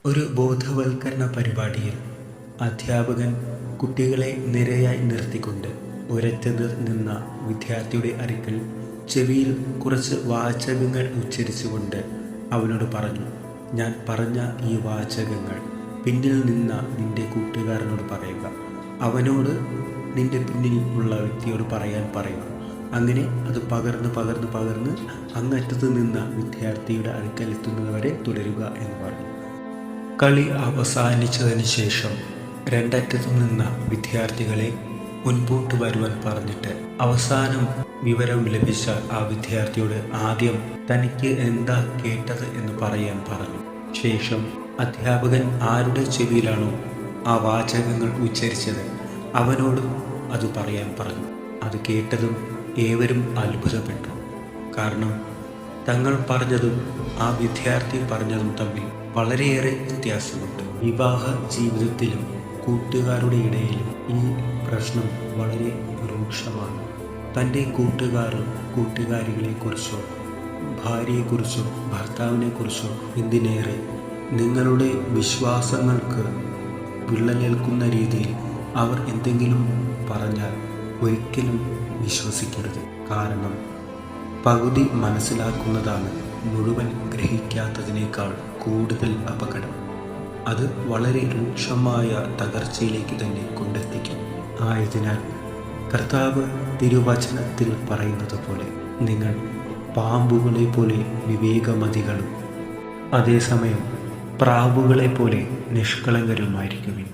ഒരു ബോധവൽക്കരണ പരിപാടിയിൽ അധ്യാപകൻ കുട്ടികളെ നിരയായി നിർത്തിക്കൊണ്ട് ഒരറ്റത്ത് നിന്ന വിദ്യാർത്ഥിയുടെ അരികിൽ ചെവിയിൽ കുറച്ച് വാചകങ്ങൾ ഉച്ചരിച്ചുകൊണ്ട് അവനോട് പറഞ്ഞു, ഞാൻ പറഞ്ഞ ഈ വാചകങ്ങൾ പിന്നിൽ നിന്ന നിന്റെ കൂട്ടുകാരനോട് പറയുക, അവനോട് നിന്റെ പിന്നിൽ ഉള്ള വ്യക്തിയോട് പറയാൻ പറയുക. അങ്ങനെ അത് പകർന്ന് അങ്ങറ്റത്ത് നിന്ന വിദ്യാർത്ഥിയുടെ അടുക്കൽ എത്തുന്നതുവരെ തുടരുക എന്ന് പറഞ്ഞു. കളി അവസാനിച്ചതിന് ശേഷം രണ്ടറ്റത്തു നിന്ന വിദ്യാർത്ഥികളെ മുൻപോട്ട് വരുവാൻ പറഞ്ഞിട്ട് അവസാനം വിവരം ലഭിച്ച ആ വിദ്യാർത്ഥിയോട് ആദ്യം തനിക്ക് എന്താ കേട്ടത് എന്ന് പറയാൻ പറഞ്ഞു. ശേഷം അധ്യാപകൻ ആരുടെ ചെവിയിലാണോ ആ വാചകങ്ങൾ ഉച്ചരിച്ചത് അവനോടും അത് പറയാൻ പറഞ്ഞു. അത് കേട്ടതും ഏവരും അത്ഭുതപ്പെട്ടു. കാരണം തങ്ങൾ പറഞ്ഞതും ആ വിദ്യാർത്ഥി പറഞ്ഞതും തമ്മിൽ വളരെയേറെ വ്യത്യാസമുണ്ട്. വിവാഹ ജീവിതത്തിലും കൂട്ടുകാരുടെ ഇടയിലും ഈ പ്രശ്നം വളരെ രൂക്ഷമാണ്. തൻ്റെ കൂട്ടുകാരികളെക്കുറിച്ചോ ഭാര്യയെക്കുറിച്ചോ ഭർത്താവിനെക്കുറിച്ചോ എന്തിനേറെ നിങ്ങളുടെ വിശ്വാസങ്ങൾക്ക് വിള്ളലേൽക്കുന്ന രീതിയിൽ അവർ എന്തെങ്കിലും പറഞ്ഞാൽ ഒരിക്കലും വിശ്വസിക്കരുത്. കാരണം പകുതി മനസ്സിലാക്കുന്നതാണ് മുഴുവൻ ഗ്രഹിക്കാത്തതിനേക്കാൾ കൂടുതൽ അപകടം. അത് വളരെ രൂക്ഷമായ തകർച്ചയിലേക്ക് തന്നെ കൊണ്ടെത്തിക്കും. ആയതിനാൽ കർത്താവ് തിരുവചനത്തിൽ പറയുന്നത് പോലെ നിങ്ങൾ പാമ്പുകളെ പോലെ വിവേകമതികളും അതേസമയം പ്രാവുകളെ പോലെ നിഷ്കളങ്കരുമായിരിക്കുവിൻ.